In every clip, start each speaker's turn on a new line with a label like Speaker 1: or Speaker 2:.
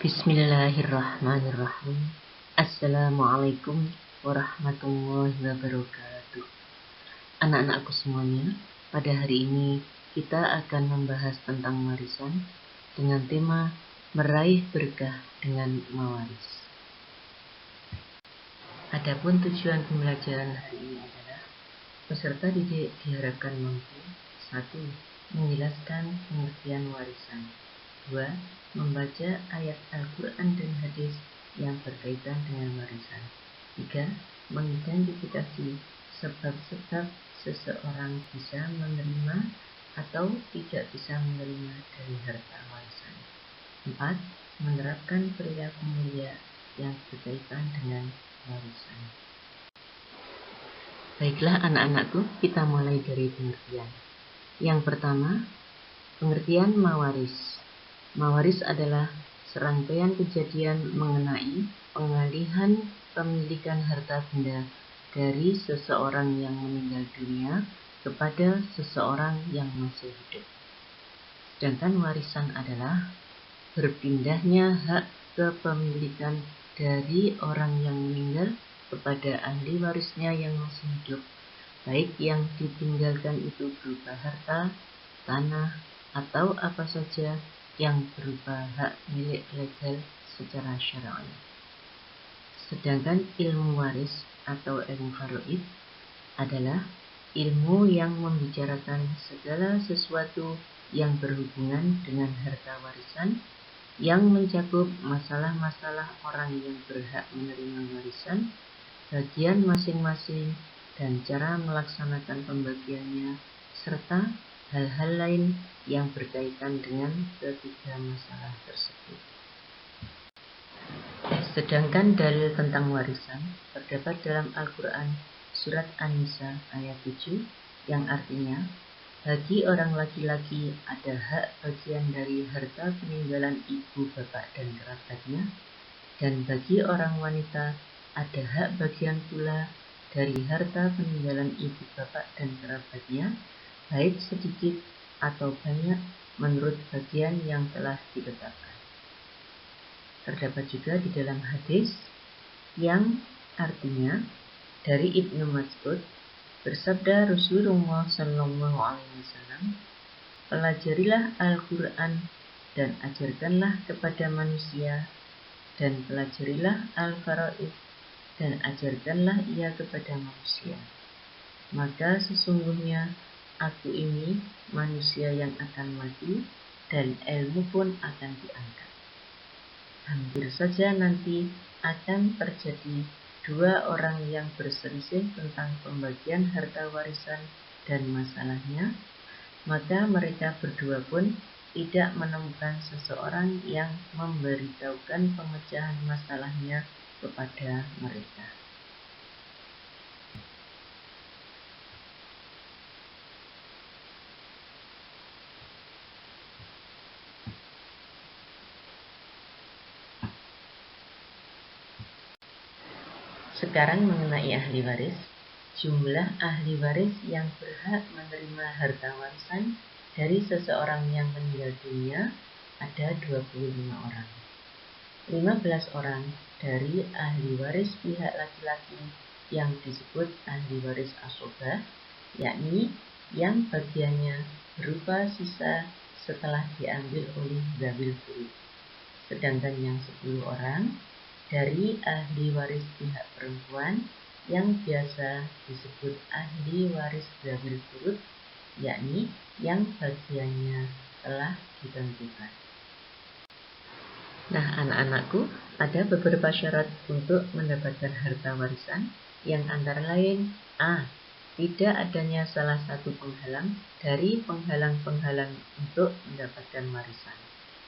Speaker 1: Bismillahirrahmanirrahim. Assalamualaikum warahmatullahi wabarakatuh. Anak-anakku semuanya, pada hari ini kita akan membahas tentang warisan dengan tema meraih berkah dengan mewaris. Adapun tujuan pembelajaran hari ini adalah peserta didik diharapkan mampu 1. Menjelaskan pengertian warisan. 2. Membaca ayat Al-Quran dan hadis yang berkaitan dengan warisan. 3. Mengidentifikasi sebab-sebab seseorang bisa menerima atau tidak bisa menerima dari harta warisan. 4. Menerapkan perilaku mulia yang berkaitan dengan warisan. Baiklah anak-anakku, kita mulai dari pengertian. Yang pertama, pengertian mawaris. Mawaris adalah serangkaian kejadian mengenai pengalihan pemilikan harta benda dari seseorang yang meninggal dunia kepada seseorang yang masih hidup. Sedangkan warisan adalah berpindahnya hak kepemilikan dari orang yang meninggal kepada ahli warisnya yang masih hidup, baik yang ditinggalkan itu berupa harta, tanah, atau apa saja yang berupa hak milik legal secara syar'i. Sedangkan ilmu waris atau ilmu faraid adalah ilmu yang membicarakan segala sesuatu yang berhubungan dengan harta warisan, yang mencakup masalah-masalah orang yang berhak menerima warisan, bagian masing-masing, dan cara melaksanakan pembagiannya, serta hal-hal lain yang berkaitan dengan ketiga masalah tersebut. Sedangkan dalil tentang warisan terdapat dalam Al-Quran surat An-Nisa ayat 7 yang artinya, bagi orang laki-laki ada hak bagian dari harta peninggalan ibu bapak dan kerabatnya, dan bagi orang wanita ada hak bagian pula dari harta peninggalan ibu bapak dan kerabatnya, baik sedikit atau banyak menurut bagian yang telah ditetapkan. Terdapat juga di dalam hadis yang artinya dari Ibnu Mas'ud bersabda Rasulullah SAW, pelajarilah Al-Quran dan ajarkanlah kepada manusia, dan pelajarilah Al-Faraid dan ajarkanlah ia kepada manusia. Maka sesungguhnya aku ini manusia yang akan mati dan ilmu pun akan diangkat. Hampir saja nanti akan terjadi dua orang yang berselisih tentang pembagian harta warisan dan masalahnya, maka mereka berdua pun tidak menemukan seseorang yang memberitahukan pemecahan masalahnya kepada mereka. Sekarang mengenai ahli waris. Jumlah ahli waris yang berhak menerima harta warisan dari seseorang yang meninggal dunia ada 25 orang. 15 orang dari ahli waris pihak laki-laki yang disebut ahli waris asobah, yakni yang bagiannya berupa sisa setelah diambil oleh zawil furud. Sedangkan yang 10 orang dari ahli waris pihak perempuan yang biasa disebut ahli waris zawil furud, yakni yang bagiannya telah ditentukan. Nah, anak-anakku, ada beberapa syarat untuk mendapatkan harta warisan, yang antara lain A. Tidak adanya salah satu penghalang dari penghalang-penghalang untuk mendapatkan warisan.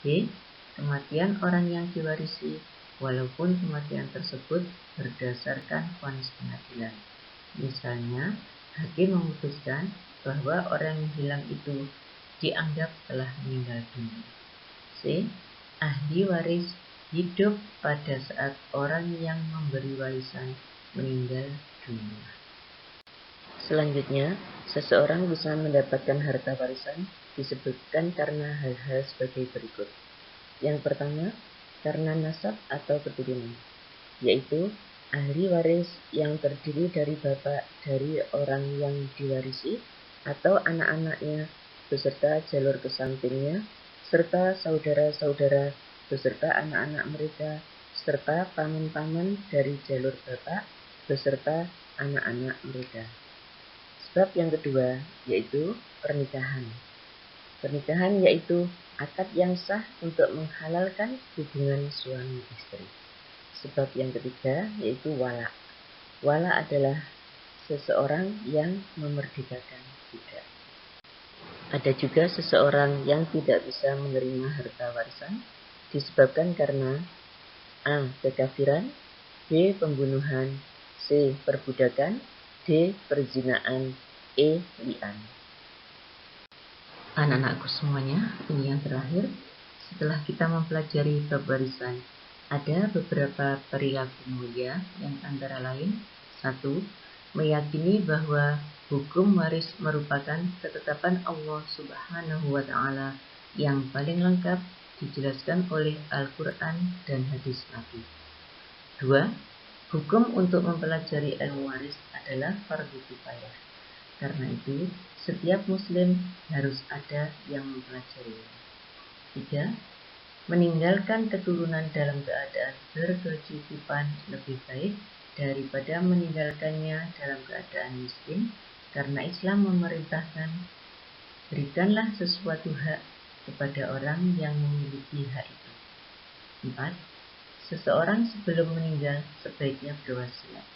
Speaker 1: B. Kematian orang yang diwarisi, walaupun kematian tersebut berdasarkan vonis pengadilan. Misalnya, hakim memutuskan bahwa orang yang hilang itu dianggap telah meninggal dunia. C. Ahli waris hidup pada saat orang yang memberi warisan meninggal dunia. Selanjutnya, seseorang bisa mendapatkan harta warisan disebutkan karena hal-hal sebagai berikut. Yang pertama, karena nasab atau keturunan, yaitu ahli waris yang terdiri dari bapak dari orang yang diwarisi atau anak-anaknya beserta jalur kesampingnya, serta saudara-saudara beserta anak-anak mereka, serta paman-paman dari jalur bapak beserta anak-anak mereka. Sebab yang kedua yaitu pernikahan. Pernikahan yaitu akad yang sah untuk menghalalkan hubungan suami istri. Sebab yang ketiga yaitu wala. Wala adalah seseorang yang memerdekakan budak. Ada juga seseorang yang tidak bisa menerima harta warisan disebabkan karena A. Kekafiran, B. Pembunuhan, C. Perbudakan, D. Perzinaan, E. Li'an. Anak-anakku semuanya, ini yang terakhir. Setelah kita mempelajari bab warisan, ada beberapa perilaku mulia yang antara lain: 1. Meyakini bahwa hukum waris merupakan ketetapan Allah Subhanahu wa Ta'ala yang paling lengkap dijelaskan oleh Al-Quran dan hadis Nabi. 2. Hukum untuk mempelajari ilmu waris adalah fardu kifayah. Karena itu, setiap muslim harus ada yang mempelajarinya. 3. Meninggalkan keturunan dalam keadaan berkecukupan lebih baik daripada meninggalkannya dalam keadaan miskin, karena Islam memerintahkan, berikanlah sesuatu hak kepada orang yang memiliki hak itu. 4. Seseorang sebelum meninggal sebaiknya berwasiat,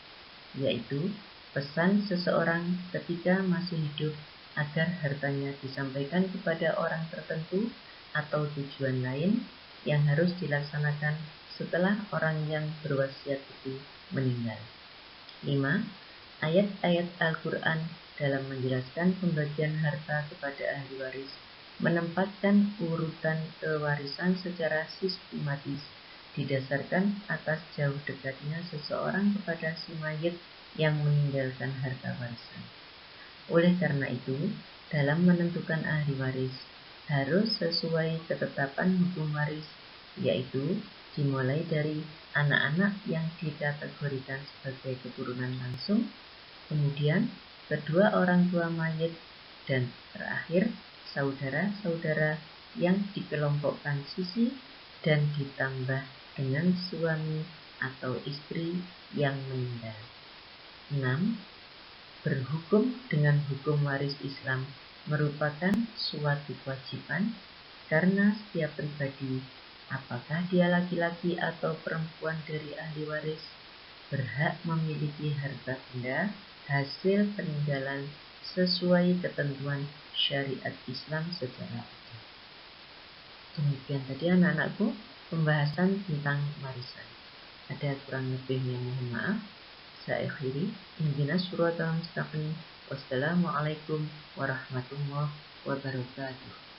Speaker 1: yaitu pesan seseorang ketika masih hidup agar hartanya disampaikan kepada orang tertentu atau tujuan lain yang harus dilaksanakan setelah orang yang berwasiat itu meninggal. 5. Ayat-ayat Al-Quran dalam menjelaskan pembagian harta kepada ahli waris menempatkan urutan kewarisan secara sistematis didasarkan atas jauh dekatnya seseorang kepada si mayit yang meninggalkan harta warisan. Oleh karena itu, dalam menentukan ahli waris harus sesuai ketetapan hukum waris, yaitu dimulai dari anak-anak yang dikategorikan sebagai keturunan langsung, kemudian kedua orang tua mayit, dan terakhir saudara-saudara yang dikelompokkan sisi dan ditambah dengan suami atau istri yang meninggal. 6. Berhukum dengan hukum waris Islam merupakan suatu kewajiban karena setiap pribadi, apakah dia laki-laki atau perempuan dari ahli waris, berhak memiliki harta benda hasil peninggalan sesuai ketentuan syariat Islam secara utuh. Demikian tadi anak-anakku pembahasan tentang warisan. Ada kurang lebihnya mohon maaf. Saya akhiri. Ihdinas siratal mustaqim. Wassalamualaikum warahmatullahi wabarakatuh.